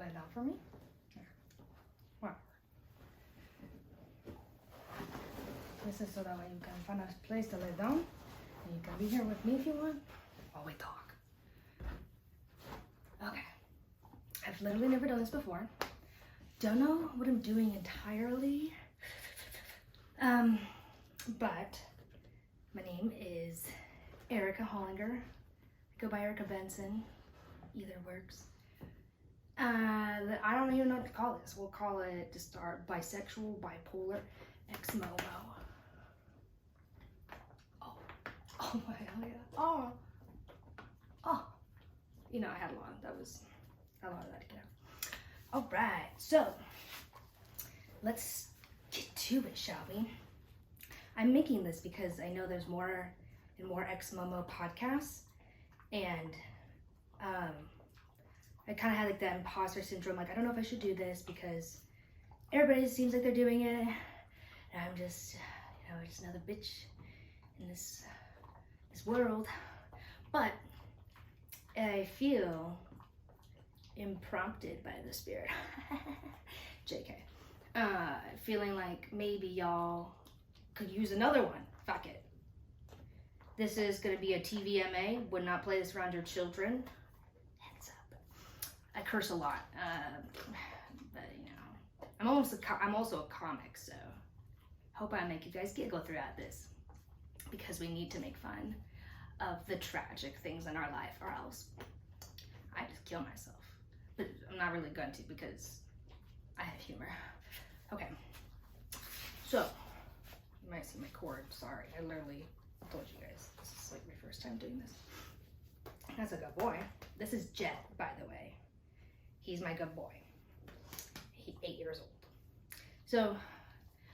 lay down for me? Here. Whatever. This is so that way you can find a place to lay down. And you can be here with me if you want while we talk. Okay. I've literally never done this before. Don't know what I'm doing entirely. But my name is Erica Hollinger. I go by Erica Benson. Either works. I don't even know what to call this. We'll call it, to start, bisexual, bipolar, ex-momo. Oh my hell yeah. Oh. You know, I had a lot of that to get out. All right, so let's get to it, shall we? I'm making this because I know there's more and more ex-momo podcasts, and I kind of had like that imposter syndrome. Like, I don't know if I should do this because everybody seems like they're doing it, and I'm just, just another bitch in this world. But I feel imprompted by the spirit. JK. Feeling like maybe y'all could use another one. Fuck it. This is gonna be a TVMA. Would not play this around your children. Heads up. I curse a lot, but I'm also a comic, so hope I make you guys giggle throughout this, because we need to make fun of the tragic things in our life, or else I just kill myself. But I'm not really going to, because I have humor. Okay, so you might see my cord. Sorry, I literally told you guys this is like my first time doing this. That's a good boy. This is Jet, by the way. He's my good boy. He's 8 years old. So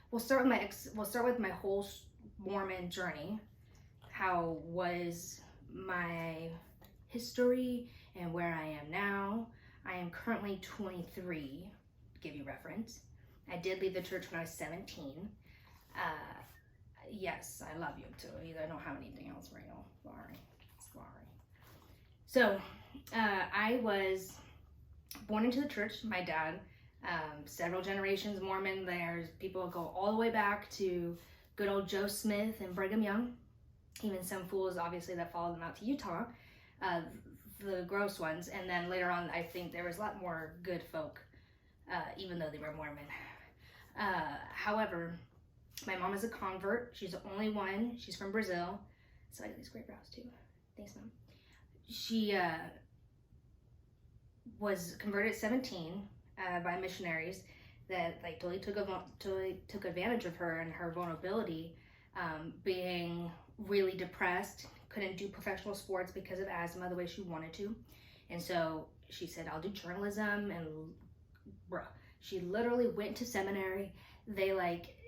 we'll start with my whole Mormon journey. How was my history and where I am now. I am currently 23, to give you reference. I did leave the church when I was 17. Yes, I love you too. I don't have anything else real. Sorry. So, I was born into the church. My dad, several generations Mormon. There's people go all the way back to good old Joe Smith and Brigham Young. Even some fools, obviously, that followed them out to Utah. The gross ones. And then later on, I think there was a lot more good folk, even though they were Mormon. However, my mom is a convert. She's the only one. She's from Brazil. So I got these great brows too. Thanks, Mom. She was converted at 17 by missionaries that like totally took advantage of her and her vulnerability, being really depressed, couldn't do professional sports because of asthma the way she wanted to. And so she said, I'll do journalism, and bruh, she literally went to seminary. They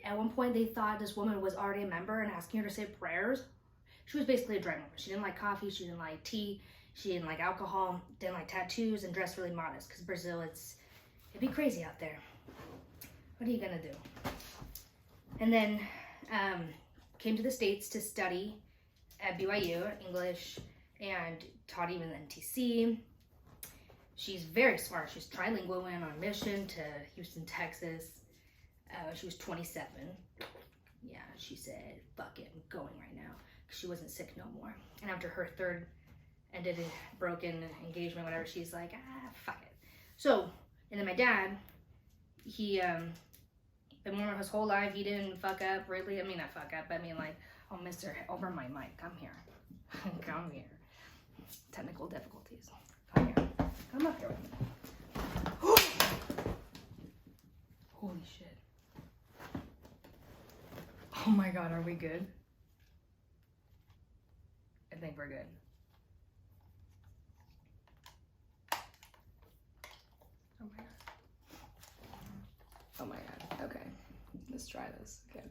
at one point they thought this woman was already a member and asking her to say prayers. She was basically a dry Mormon. She didn't like coffee, she didn't like tea, she didn't like alcohol, didn't like tattoos, and dressed really modest, because Brazil, it'd be crazy out there. What are you gonna do? And then came to the States to study at BYU, English, and taught even the NTC. She's very smart. She's trilingual, went on a mission to Houston, Texas. She was 27. Yeah, she said, fuck it, I'm going right now. Because she wasn't sick no more. And after her third ended a broken engagement, whatever, she's like, fuck it. So, and then my dad, he been Mormon his whole life. He didn't fuck up, really. I mean, not fuck up, but I mean, like, oh, mister, over my mic, come here. Come here. Technical difficulties. Come here. Come up here with me. Holy shit. Oh my God, are we good? I think we're good. Oh my God. Oh my God. Okay. Let's try this again.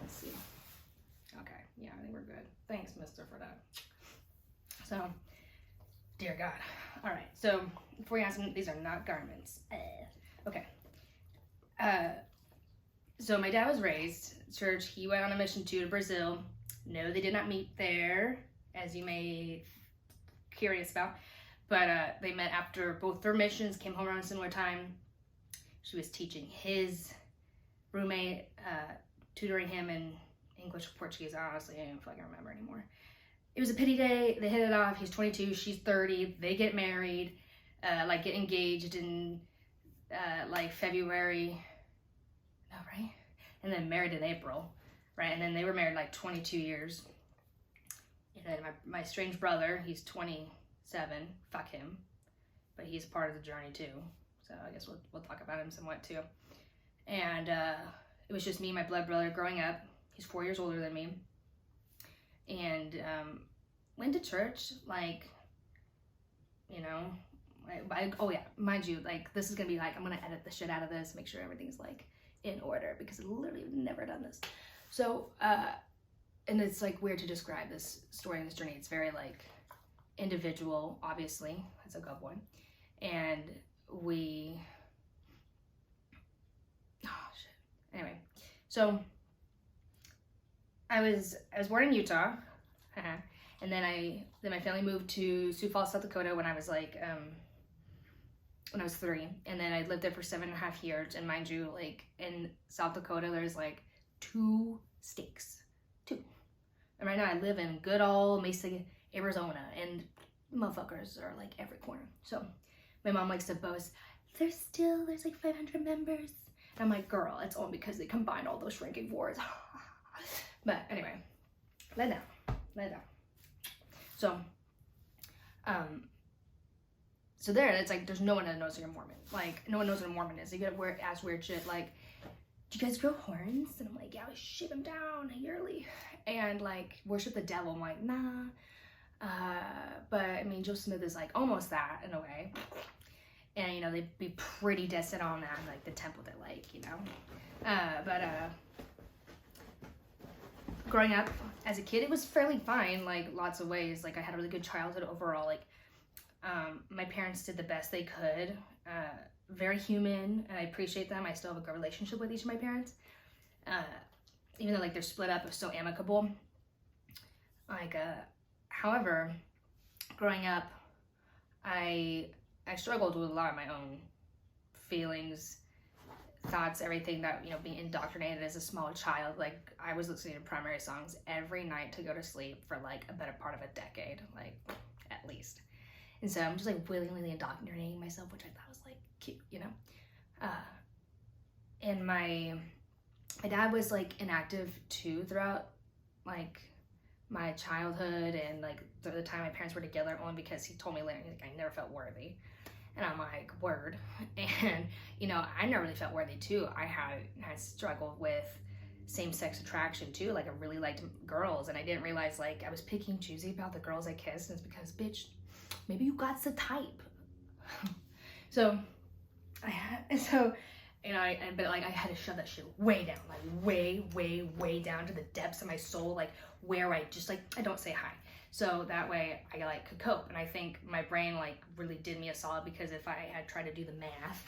Let's see. Okay. Yeah, I think we're good. Thanks, mister, for that. So, dear God. All right. So, before you ask me, these are not garments. Okay. So my dad was raised church. He went on a mission to Brazil. No, they did not meet there, as you may curious about. But they met after both their missions, came home around a similar time. She was teaching his roommate, tutoring him in English or Portuguese. Honestly, I don't fucking remember anymore. It was a pity day. They hit it off. He's 22, she's 30. They get married, like get engaged in like February. No, right? And then married in April, right? And then they were married like 22 years. And then my strange brother, he's 27. Fuck him. But he's part of the journey too. So I guess we'll talk about him somewhat too. And it was just me and my blood brother growing up. He's 4 years older than me. And went to church, like, you know, oh yeah, mind you, like, this is gonna be like, I'm gonna edit the shit out of this, make sure everything's like in order, because I literally have never done this. So, and it's like weird to describe this story and this journey. It's very like individual, obviously, as a good one. And we, oh shit. Anyway, so I was born in Utah, and then my family moved to Sioux Falls, South Dakota when I was like, when I was 3, and then I lived there for 7.5 years. And mind you, like in South Dakota, there's like 2 states, 2. And right now I live in good old Mesa, Arizona, and motherfuckers are like every corner. So my mom likes to boast, there's like 500 members. And I'm like, girl, it's only because they combined all those shrinking wards. But anyway, let down. So, so there, it's like, there's no one that knows you're Mormon. Like, no one knows what a Mormon is. They get ask weird shit like, do you guys grow horns? And I'm like, yeah, we shave them down yearly. And like, worship the devil. I'm like, nah. But I mean, Joe Smith is like almost that in a way. And, you know, they'd be pretty dead set on that, like the temple they like, you know. Growing up as a kid, it was fairly fine, like lots of ways. Like I had a really good childhood overall. Like my parents did the best they could. Very human, and I appreciate them. I still have a good relationship with each of my parents. Even though like they're split up, it was so amicable. Like, however, growing up, I struggled with a lot of my own feelings, thoughts, everything that, you know, being indoctrinated as a small child. Like I was listening to primary songs every night to go to sleep for like a better part of a decade, like at least. And so I'm just like willingly indoctrinating myself, which I thought was like cute, you know. And my dad was like inactive too throughout like my childhood and like the time my parents were together, only because he told me later, like, I never felt worthy. And I'm like, word. And, you know, I never really felt worthy too. I had struggled with same-sex attraction too. Like I really liked girls, and I didn't realize like I was picky and choosy about the girls I kissed. And it's because, bitch, maybe you got the type. So you know, but like I had to shove that shit way down, like way down to the depths of my soul, like where I just like, I don't say hi. So that way I like could cope. And I think my brain like really did me a solid, because if I had tried to do the math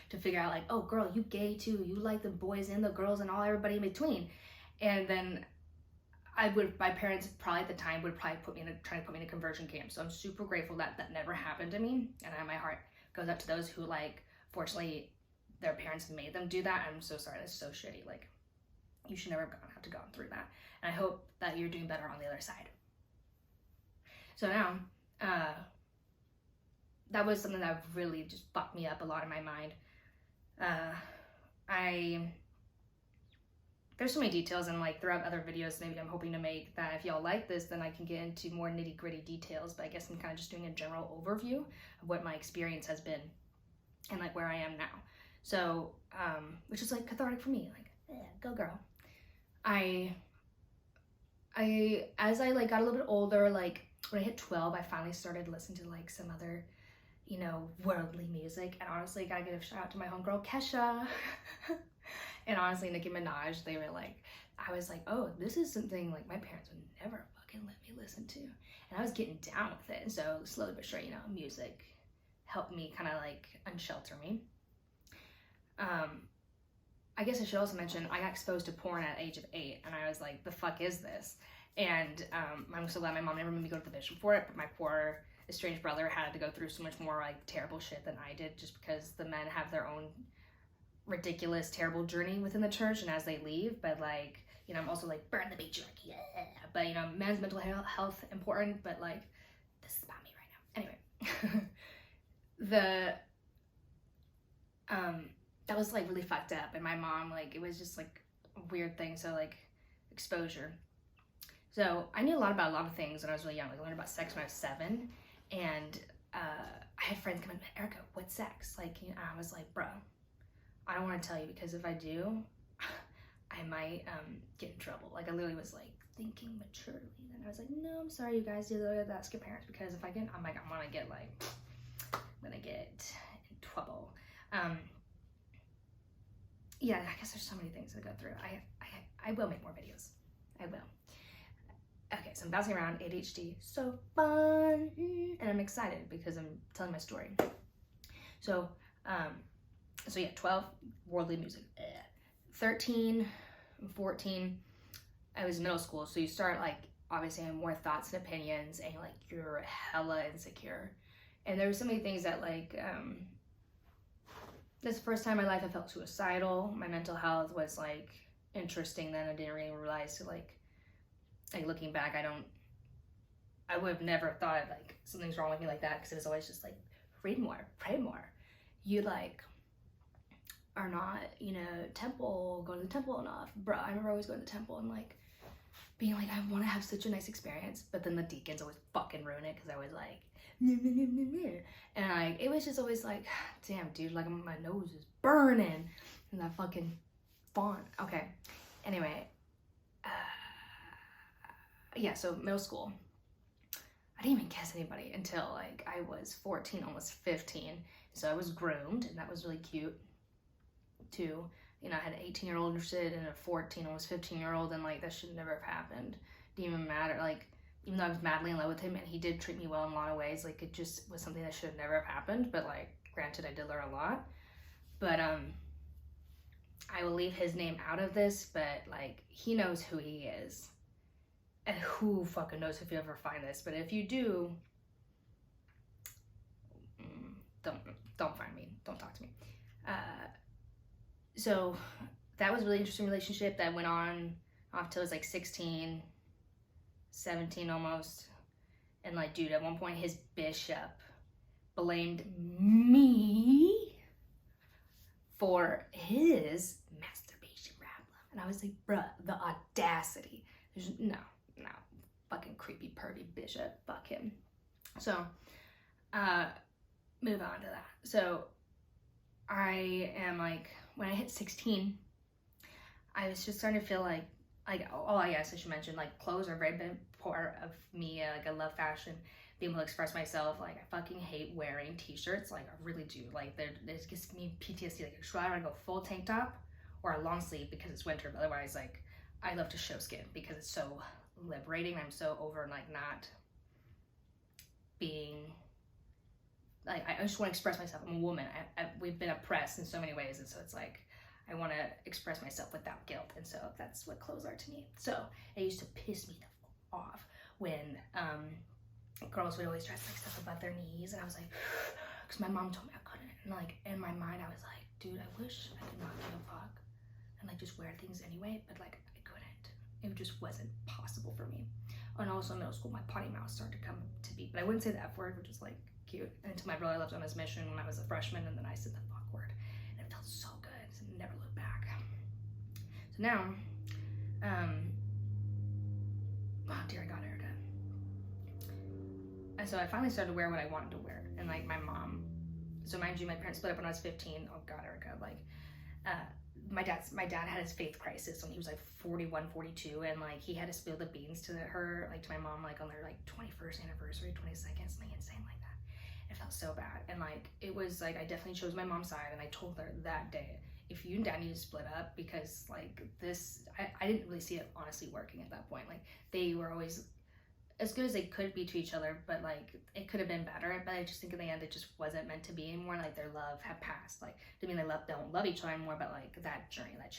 to figure out like, oh girl, you gay too, you like the boys and the girls and all everybody in between. And then my parents probably at the time would probably try to put me in a conversion camp. So I'm super grateful that that never happened to me. And my heart goes out to those who like, fortunately, their parents made them do that. I'm so sorry, that's so shitty. Like, you should never have to go through that. And I hope that you're doing better on the other side. So now, that was something that really just fucked me up a lot in my mind. There's so many details, and like throughout other videos maybe I'm hoping to make, that if y'all like this, then I can get into more nitty gritty details. But I guess I'm kind of just doing a general overview of what my experience has been and like where I am now. So, which is like cathartic for me, like, yeah, go girl. As I like got a little bit older, like when I hit 12, I finally started listening to like some other, you know, worldly music. And honestly, gotta give a shout out to my homegirl Kesha. And honestly, Nicki Minaj. They were like, I was like, oh, this is something like my parents would never fucking let me listen to. And I was getting down with it. And so slowly but surely, you know, music helped me kind of like unshelter me. I guess I should also mention, I got exposed to porn at the age of 8, and I was like, the fuck is this? And I'm so glad my mom never made me go to the bishop for it, but my poor estranged brother had to go through so much more like terrible shit than I did, just because the men have their own ridiculous, terrible journey within the church, and as they leave, but like, you know, I'm also like, burn the patriarchy, yeah. But you know, men's mental health important, but like, this is about me right now. Anyway, that was like really fucked up, and my mom, like, it was just like a weird thing. So like, exposure. So I knew a lot about a lot of things when I was really young. Like I learned about sex when I was 7, and I had friends come in, Erica, what's sex? Like, you know, I was like, bro, I don't want to tell you, because if I do, I might get in trouble. Like I literally was like thinking maturely. Then I was like, no, I'm sorry, you guys, you have to ask your parents, because if I get, I'm gonna get in trouble. Yeah, I guess there's so many things to go through. I will make more videos. I will. Okay, so I'm bouncing around, ADHD, so fun, and I'm excited because I'm telling my story. So yeah, 12, worldly music. 13, 14, I was in middle school, so you start like obviously having more thoughts and opinions, and like you're hella insecure. And there were so many things that like, this is the first time in my life I felt suicidal. My mental health was like interesting then. I didn't really realize, like looking back, I would have never thought like something's wrong with me like that, because it was always just like, read more, pray more. You like are not, you know, going to the temple enough. Bro, I remember always going to the temple and like being like, I want to have such a nice experience, but then the deacons always fucking ruin it, because I was like, and like it was just always like, damn dude, like my nose is burning and that fucking font. Okay, anyway, yeah, so middle school, I didn't even kiss anybody until like I was 14, almost 15. So I was groomed, and that was really cute too. You know, I had an 18-year-old interested in a 14, almost 15-year-old, and like that should never have happened. Didn't even matter. Like, even though I was madly in love with him and he did treat me well in a lot of ways, like it just was something that should have never have happened. But like, granted, I did learn a lot. But I will leave his name out of this, but like he knows who he is. And who fucking knows if you ever find this, but if you do, don't find me, don't talk to me. So that was a really interesting relationship that went on off till I was like 16, 17 almost. And like, dude, at one point his bishop blamed me for his masturbation problem. And I was like, bruh, the audacity. There's no, fucking creepy, pervy bishop, fuck him. So, move on to that. So, I am like, when I hit 16, I was just starting to feel like, oh, I guess I should mention, like, clothes are a very big part of me. Like, I love fashion, being able to express myself. Like, I fucking hate wearing t-shirts. Like, I really do. Like, it gives me PTSD. Like, should I want to go full tank top or a long sleeve because it's winter? But otherwise, like, I love to show skin because it's so liberating. I'm so over like not being like, I just want to express myself. I'm a woman. We've been oppressed in so many ways, and so it's like I want to express myself without guilt, and so that's what clothes are to me. So it used to piss me the fuck off when girls would always dress like stuff above their knees, and I was like, because my mom told me I couldn't, and like in my mind I was like, dude, I wish I could not give a fuck and like just wear things anyway, but like I couldn't. It just wasn't possible for me. And also in middle school, my potty mouth started to come to be, but I wouldn't say the F word, which is like cute, until my brother left on his mission when I was a freshman, and then I said the fuck word, and it felt so good, so never looked back. So now, oh dear God, Erica. And so I finally started to wear what I wanted to wear, and like my mom, so mind you, my parents split up when I was 15. Oh God, Erica, like, my dad had his faith crisis when he was like 41, 42, and like he had to spill the beans to her, like to my mom, like on their like 21st anniversary, 22nd, something insane like that. It felt so bad, and like it was like I definitely chose my mom's side, and I told her that day, if you and dad need to split up, because like this, I didn't really see it honestly working at that point. Like they were always as good as they could be to each other, but like it could have been better. But I just think in the end it just wasn't meant to be anymore. Like their love had passed. Like, I mean, they don't love each other anymore, but like that journey, that